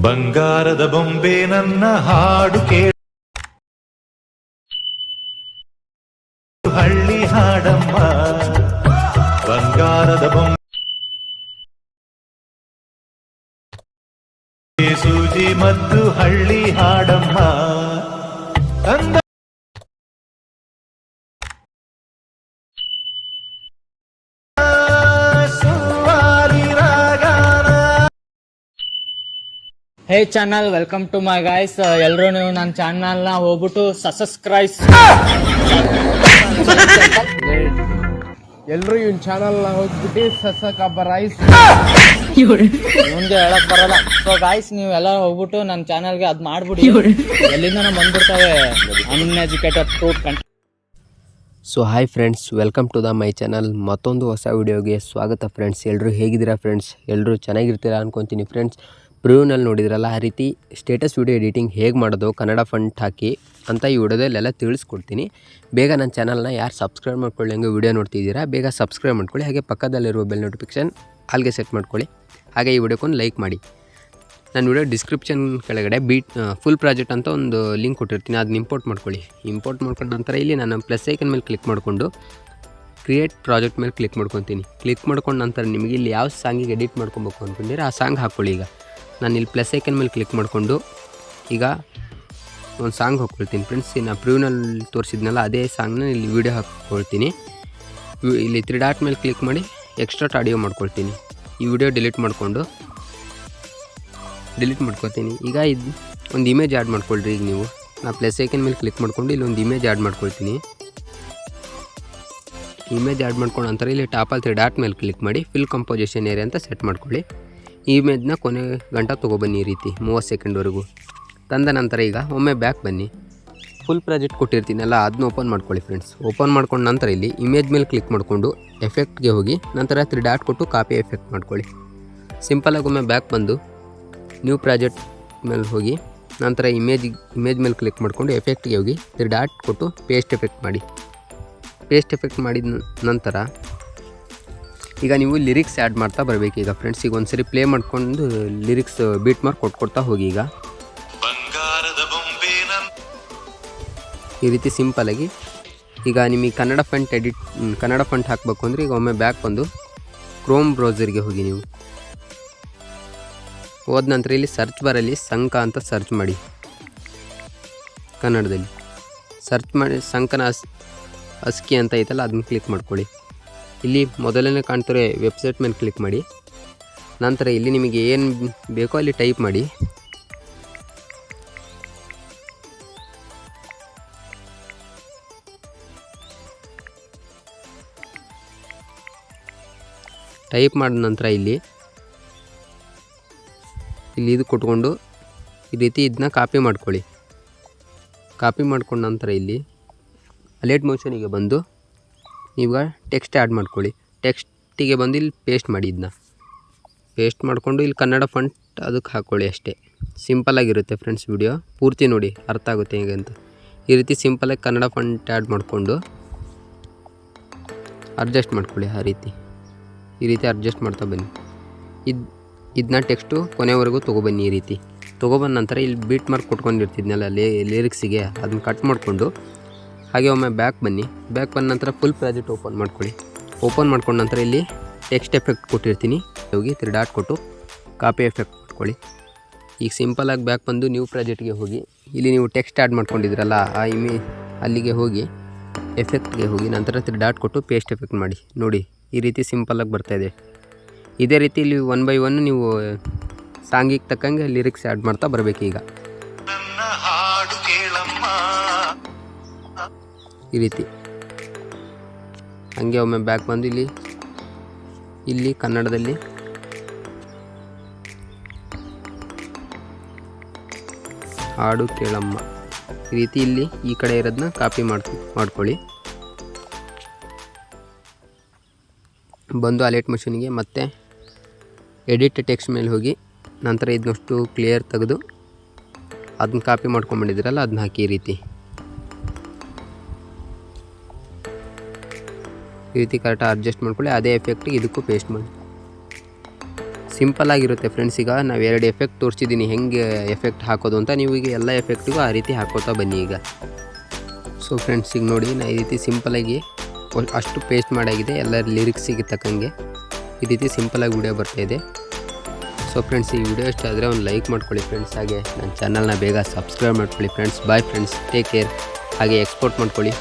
ಬಂಗಾರದ ಬೊಂಬೆ ನನ್ನ ಹಾಡು ಕೇಳು ಹಳ್ಳಿ ಹಾಡಮ್ಮ ಬಂಗಾರದ ಬೊಂಬೆ ಸೂಜಿ ಮತ್ತು ಹಳ್ಳಿ ಹಾಡಮ್ಮ ತಂದ ಹೇ channel, welcome to my guys. ಎಲ್ಲರೂ ನೀವು ನನ್ನ ಚಾನಲ್ನ ಹೋಗ್ಬಿಟ್ಟು ಸಬ್ಸ್ಕ್ರೈಬ್. ಎಲ್ಲರೂ ಇವನ್ ಚಾನಲ್ನ ಹೋಗ್ಬಿಟ್ಟು ಸಬ್ಸ್ಕ್ರೈಬ್ ಮುಂದೆ ಹೇಳಕ್ ಬರಲ್ಲ. ಸೊ ಗಾಯ್ಸ್, ನೀವೆಲ್ಲ ಹೋಗ್ಬಿಟ್ಟು ನನ್ನ ಚಾನಲ್ಗೆ ಅದು ಮಾಡ್ಬಿಡಿ. ಎಲ್ಲಿಂದ ಬಂದ್ಬಿಡ್ತಾವೆ uneducated fruit content. So hi friends, welcome to the my channel. ಮತ್ತೊಂದು ಹೊಸ ವಿಡಿಯೋಗೆ ಸ್ವಾಗತ ಫ್ರೆಂಡ್ಸ್. ಎಲ್ಲರೂ ಹೇಗಿದ್ದೀರಾ ಫ್ರೆಂಡ್ಸ್? ಎಲ್ಲರೂ ಚೆನ್ನಾಗಿರ್ತೀರಾ ಅನ್ಕೊತೀನಿ ಫ್ರೆಂಡ್ಸ್. ಪ್ರಿವ್ಯೂನಲ್ಲಿ ನೋಡಿದ್ರಲ್ಲ, ಆ ರೀತಿ ಸ್ಟೇಟಸ್ ವಿಡಿಯೋ ಎಡಿಟಿಂಗ್ ಹೇಗೆ ಮಾಡೋದು ಕನ್ನಡ ಫಂಟ್ ಹಾಕಿ ಅಂತ ಈ ವಿಡಿಯೋದಲ್ಲೆಲ್ಲ ತಿಳಿಸ್ಕೊಡ್ತೀನಿ. ಬೇಗ ನನ್ನ ಚಾನಲ್ನ ಯಾರು ಸಬ್ಸ್ಕ್ರೈಬ್ ಮಾಡ್ಕೊಳ್ಳಿ, ಹಂಗೆ ವಿಡಿಯೋ ನೋಡ್ತಿದ್ದೀರಾ ಬೇಗ ಸಬ್ಸ್ಕ್ರೈಬ್ ಮಾಡ್ಕೊಳ್ಳಿ. ಹಾಗೆ ಪಕ್ಕದಲ್ಲಿರುವ ಬೆಲ್ ನೋಟಿಫಿಕೇಷನ್ ಅಲ್ಲಿಗೆ ಸೆಟ್ ಮಾಡ್ಕೊಳ್ಳಿ. ಹಾಗೆ ಈ ವಿಡಿಯೋಕ್ಕೊಂದು ಲೈಕ್ ಮಾಡಿ. ನಾನು ವಿಡಿಯೋ ಡಿಸ್ಕ್ರಿಪ್ಷನ್ ಕೆಳಗಡೆ ಫುಲ್ ಪ್ರಾಜೆಕ್ಟ್ ಅಂತ ಒಂದು ಲಿಂಕ್ ಕೊಟ್ಟಿರ್ತೀನಿ, ಅದನ್ನ ಇಂಪೋರ್ಟ್ ಮಾಡ್ಕೊಳ್ಳಿ. ಇಂಪೋರ್ಟ್ ಮಾಡ್ಕೊಂಡ ನಂತರ ಇಲ್ಲಿ ನಾನು ಪ್ಲಸ್ ಐಕನ್ ಮೇಲೆ ಕ್ಲಿಕ್ ಮಾಡಿಕೊಂಡು ಕ್ರಿಯೇಟ್ ಪ್ರಾಜೆಕ್ಟ್ ಮೇಲೆ ಕ್ಲಿಕ್ ಮಾಡ್ಕೊತೀನಿ. ಕ್ಲಿಕ್ ಮಾಡ್ಕೊಂಡ ನಂತರ ನಿಮಗೆ ಇಲ್ಲಿ ಯಾವ ಸಾಂಗಿಗೆ ಎಡಿಟ್ ಮಾಡ್ಕೊಬೇಕು ಅಂದ್ಕೊಂಡಿದ್ರೆ ಆ ಸಾಂಗ್ ಹಾಕ್ಕೊಳ್ಳಿ. ಈಗ ನಾನು ಇಲ್ಲಿ ಪ್ಲಸ್ ಐಕನ್ ಮೇಲೆ ಕ್ಲಿಕ್ ಮಾಡಿಕೊಂಡು ಈಗ ಒಂದು ಸಾಂಗ್ ಹಾಕ್ಕೊಳ್ತೀನಿ ಫ್ರೆಂಡ್ಸ್. ನಾನು ಪ್ರಿವ್ಯೂನಲ್ಲಿ ತೋರಿಸಿದ್ನಲ್ಲ ಅದೇ ಸಾಂಗ್ನ ಇಲ್ಲಿ ವೀಡಿಯೋ ಹಾಕ್ಕೊಳ್ತೀನಿ. ಇಲ್ಲಿ 3 ಡಾಟ್ ಮೇಲೆ ಕ್ಲಿಕ್ ಮಾಡಿ ಎಕ್ಸ್ಟ್ರಾಕ್ಟ್ ಆಡಿಯೋ ಮಾಡ್ಕೊಳ್ತೀನಿ. ಈ ವಿಡಿಯೋ ಡಿಲೀಟ್ ಮಾಡ್ಕೊತೀನಿ. ಈಗ ಇದು ಒಂದು ಇಮೇಜ್ ಆ್ಯಡ್ ಮಾಡ್ಕೊಳ್ರಿ. ಈಗ ನೀವು ನಾನು ಪ್ಲಸ್ ಐಕನ್ ಮೇಲೆ ಕ್ಲಿಕ್ ಮಾಡ್ಕೊಂಡು ಇಲ್ಲಿ ಒಂದು ಇಮೇಜ್ ಆ್ಯಡ್ ಮಾಡ್ಕೊಳ್ತೀನಿ. ಇಮೇಜ್ ಆ್ಯಡ್ ಮಾಡ್ಕೊಂಡು ನಂತರ ಇಲ್ಲಿ ಟಾಪಲ್ಲಿ 3 ಡಾಟ್ ಮೇಲೆ ಕ್ಲಿಕ್ ಮಾಡಿ ಫಿಲ್ ಕಂಪೋಸಿಷನ್ ಏರಿಯಾ ಅಂತ ಸೆಟ್ ಮಾಡ್ಕೊಳ್ಳಿ. ಈ ಇಮೇಜ್ನ ಕೊನೆ ಗಂಟ ತೊಗೊಬನ್ನಿ, ಈ ರೀತಿ 30 ಸೆಕೆಂಡ್ವರೆಗೂ ತಂದ ನಂತರ ಈಗ ಒಮ್ಮೆ ಬ್ಯಾಕ್ ಬನ್ನಿ. ಫುಲ್ ಪ್ರಾಜೆಕ್ಟ್ ಕೊಟ್ಟಿರ್ತೀನಲ್ಲ ಅದನ್ನ ಓಪನ್ ಮಾಡ್ಕೊಳ್ಳಿ ಫ್ರೆಂಡ್ಸ್. ಓಪನ್ ಮಾಡ್ಕೊಂಡು ನಂತರ ಇಲ್ಲಿ ಇಮೇಜ್ ಮೇಲೆ ಕ್ಲಿಕ್ ಮಾಡಿಕೊಂಡು ಎಫೆಕ್ಟ್ಗೆ ಹೋಗಿ ನಂತರ 3 ಡಾಟ್ ಕೊಟ್ಟು ಕಾಪಿ ಎಫೆಕ್ಟ್ ಮಾಡ್ಕೊಳ್ಳಿ. ಸಿಂಪಲಾಗಿ ಒಮ್ಮೆ ಬ್ಯಾಕ್ ಬಂದು ನ್ಯೂ ಪ್ರಾಜೆಕ್ಟ್ ಮೇಲೆ ಹೋಗಿ ನಂತರ ಇಮೇಜ್ ಮೇಲೆ ಕ್ಲಿಕ್ ಮಾಡಿಕೊಂಡು ಎಫೆಕ್ಟ್ಗೆ ಹೋಗಿ 3 ಡಾಟ್ ಕೊಟ್ಟು ಪೇಸ್ಟ್ ಎಫೆಕ್ಟ್ ಮಾಡಿ. ಪೇಸ್ಟ್ ಎಫೆಕ್ಟ್ ಮಾಡಿದ ನಂತರ ಈಗ ನೀವು ಲಿರಿಕ್ಸ್ ಆ್ಯಡ್ ಮಾಡ್ತಾ ಬರಬೇಕು. ಈಗ ಫ್ರೆಂಡ್ಸ್, ಈಗ ಒಂದ್ಸರಿ ಪ್ಲೇ ಮಾಡ್ಕೊಂಡು ಲಿರಿಕ್ಸ್ ಬೀಟ್ ಮಾರ್ಕ್ ಕೊಟ್ಕೊಡ್ತಾ ಹೋಗಿ. ಈಗ ಈ ರೀತಿ ಸಿಂಪಲಾಗಿ ಈಗ ನಿಮಗೆ ಕನ್ನಡ ಫಂಟ್ ಹಾಕಬೇಕು ಅಂದರೆ ಈಗ ಒಮ್ಮೆ ಬ್ಯಾಕ್ ಬಂದು ಕ್ರೋಮ್ ಬ್ರೌಸರ್ಗೆ ಹೋಗಿ. ನೀವು ಹೋದ ನಂತರ ಇಲ್ಲಿ ಸರ್ಚ್ ಬಾರಲ್ಲಿ ಸಂಕ ಅಂತ ಸರ್ಚ್ ಮಾಡಿ. ಕನ್ನಡದಲ್ಲಿ ಸರ್ಚ್ ಮಾಡಿ ಸಂಕನ ಅಸ್ಕಿ ಅಂತ ಐತಲ್ಲ ಅದನ್ನ ಕ್ಲಿಕ್ ಮಾಡ್ಕೊಳ್ಳಿ. ಇಲ್ಲಿ ಮೊದಲನೇ ಕಾಣ್ತಾರೆ ವೆಬ್ಸೈಟ್ ಮೇಲೆ ಕ್ಲಿಕ್ ಮಾಡಿ. ನಂತರ ಇಲ್ಲಿ ನಿಮಗೆ ಏನು ಬೇಕೋ ಅಲ್ಲಿ ಟೈಪ್ ಮಾಡಿ. ಟೈಪ್ ಮಾಡಿದ ನಂತರ ಇಲ್ಲಿ ಇದು ಕೊಟ್ಕೊಂಡು ಈ ರೀತಿ ಇದನ್ನ ಕಾಪಿ ಮಾಡ್ಕೊಳ್ಳಿ. ಕಾಪಿ ಮಾಡ್ಕೊಂಡ ನಂತರ ಇಲ್ಲಿ ಅಲರ್ಟ್ ಮೋಷನಿಗೆ ಬಂದು ಈಗ ಟೆಕ್ಸ್ಟ್ ಆ್ಯಡ್ ಮಾಡ್ಕೊಳ್ಳಿ. ಟೆಕ್ಸ್ಟಿಗೆ ಬಂದು ಇಲ್ಲಿ ಪೇಸ್ಟ್ ಮಾಡಿ. ಇದನ್ನ ಪೇಸ್ಟ್ ಮಾಡಿಕೊಂಡು ಇಲ್ಲಿ ಕನ್ನಡ ಫಂಟ್ ಅದಕ್ಕೆ ಹಾಕ್ಕೊಳ್ಳಿ. ಅಷ್ಟೇ ಸಿಂಪಲ್ಲಾಗಿರುತ್ತೆ ಫ್ರೆಂಡ್ಸ್. ವಿಡಿಯೋ ಪೂರ್ತಿ ನೋಡಿ, ಅರ್ಥ ಆಗುತ್ತೆ ಹೇಗೆ ಅಂತ. ಈ ರೀತಿ ಸಿಂಪಲಾಗಿ ಕನ್ನಡ ಫಂಟ್ ಆ್ಯಡ್ ಮಾಡಿಕೊಂಡು ಅಡ್ಜಸ್ಟ್ ಮಾಡ್ಕೊಳ್ಳಿ. ಈ ರೀತಿ ಅಡ್ಜಸ್ಟ್ ಮಾಡ್ತಾ ಬನ್ನಿ. ಇದನ್ನ ಟೆಕ್ಸ್ಟು ಕೊನೆವರೆಗೂ ತೊಗೊಬನ್ನಿ. ಈ ರೀತಿ ತೊಗೊಬಂದ ನಂತರ ಇಲ್ಲಿ ಬೀಟ್ ಮಾರ್ಕ್ ಕೊಟ್ಕೊಂಡಿರ್ತಿದ್ನಲ್ಲ ಲಿರಿಕ್ಸಿಗೆ ಅದನ್ನ ಕಟ್ ಮಾಡಿಕೊಂಡು ಹಾಗೆ ಒಮ್ಮೆ ಬ್ಯಾಕ್ ಬನ್ನಿ. ಬ್ಯಾಕ್ ಬಂದ ನಂತರ ಫುಲ್ ಪ್ರಾಜೆಕ್ಟ್ ಓಪನ್ ಮಾಡ್ಕೊಳ್ಳಿ. ಓಪನ್ ಮಾಡ್ಕೊಂಡ ನಂತರ ಇಲ್ಲಿ ಟೆಕ್ಸ್ಟ್ ಎಫೆಕ್ಟ್ ಕೊಟ್ಟಿರ್ತೀನಿ, ಹೋಗಿ 3 ಡಾಟ್ ಕೊಟ್ಟು ಕಾಪಿ ಎಫೆಕ್ಟ್ ಮಾಡ್ಕೊಳ್ಳಿ. ಈಗ ಸಿಂಪಲಾಗಿ ಬ್ಯಾಕ್ ಬಂದು ನ್ಯೂ ಪ್ರಾಜೆಕ್ಟ್ಗೆ ಹೋಗಿ ಇಲ್ಲಿ ನೀವು ಟೆಕ್ಸ್ಟ್ ಆ್ಯಡ್ ಮಾಡ್ಕೊಂಡಿದ್ರಲ್ಲ ಆ ಅಲ್ಲಿಗೆ ಹೋಗಿ ಎಫೆಕ್ಟ್ಗೆ ಹೋಗಿ ನಂತರ 3 ಡಾಟ್ ಕೊಟ್ಟು ಪೇಸ್ಟ್ ಎಫೆಕ್ಟ್ ಮಾಡಿ. ನೋಡಿ, ಈ ರೀತಿ ಸಿಂಪಲಾಗಿ ಬರ್ತಾಯಿದೆ. ಇದೇ ರೀತಿ ಇಲ್ಲಿ 1 ಬೈ 1 ನೀವು ಸಾಂಗಿಗೆ ತಕ್ಕಂಗೆ ಲಿರಿಕ್ಸ್ ಆ್ಯಡ್ ಮಾಡ್ತಾ ಬರಬೇಕು. ಈಗ ಈ ರೀತಿ ಹಂಗೆ ಒಮ್ಮೆ ಬ್ಯಾಕ್ ಬಂದು ಇಲ್ಲಿ ಕನ್ನಡದಲ್ಲಿ ಹಾಡು ಕೇಳಮ್ಮ ಈ ರೀತಿ ಇಲ್ಲಿ ಈ ಕಡೆ ಇರೋದನ್ನ ಕಾಪಿ ಮಾಡ್ಕೊಳ್ಳಿ. ಬಂದು ಅಲರ್ಟ್ ಮಷೀನ್ಗೆ ಮತ್ತೆ ಎಡಿಟ್ ಟೆಕ್ಸ್ಟ್ ಮೇಲೆ ಹೋಗಿ ನಂತರ ಇದನ್ನಷ್ಟು ಕ್ಲಿಯರ್ ತೆಗೆದು ಅದನ್ನ ಕಾಪಿ ಮಾಡ್ಕೊಂಡ್ಬಂದಿದ್ದೀರಲ್ಲ ಅದನ್ನ ಹಾಕಿ. ಈ ರೀತಿ ಕರೆಕ್ಟಾಗಿ ಅಡ್ಜಸ್ಟ್ ಮಾಡ್ಕೊಳ್ಳಿ. ಅದೇ ಎಫೆಕ್ಟಿಗೆ ಇದಕ್ಕೂ ಪೇಸ್ಟ್ ಮಾಡಿ. ಸಿಂಪಲ್ ಆಗಿರುತ್ತೆ ಫ್ರೆಂಡ್ಸ್. ಈಗ ನಾವು 2 ಎಫೆಕ್ಟ್ ತೋರಿಸಿದ್ದೀನಿ ಹೆಂಗೆ ಎಫೆಕ್ಟ್ ಹಾಕೋದು ಅಂತ. ನೀವು ಈಗ ಎಲ್ಲ ಎಫೆಕ್ಟಿಗೂ ಆ ರೀತಿ ಹಾಕೋತಾ ಬನ್ನಿ ಈಗ. ಸೊ ಫ್ರೆಂಡ್ಸ್ ಈಗ ನೋಡಿ ನಾ ಈ ರೀತಿ ಸಿಂಪಲಾಗಿ ಅಷ್ಟು ಪೇಸ್ಟ್ ಮಾಡಾಗಿದೆ, ಎಲ್ಲ ಲಿರಿಕ್ಸಿಗೆ ತಕ್ಕಂಗೆ ಈ ರೀತಿ ಸಿಂಪಲಾಗಿ ವಿಡಿಯೋ ಬರ್ತಾಯಿದೆ. ಸೊ ಫ್ರೆಂಡ್ಸ್ ಈ ವಿಡಿಯೋ ಇಷ್ಟ ಆದರೆ ಒಂದು ಲೈಕ್ ಮಾಡ್ಕೊಳ್ಳಿ ಫ್ರೆಂಡ್ಸ್. ಹಾಗೆ ನನ್ನ ಚಾನಲ್ನ ಬೇಗ ಸಬ್ಸ್ಕ್ರೈಬ್ ಮಾಡ್ಕೊಳ್ಳಿ friends. Bye friends, take care. ಹಾಗೆ ಎಕ್ಸ್ಪೋರ್ಟ್ ಮಾಡ್ಕೊಳ್ಳಿ.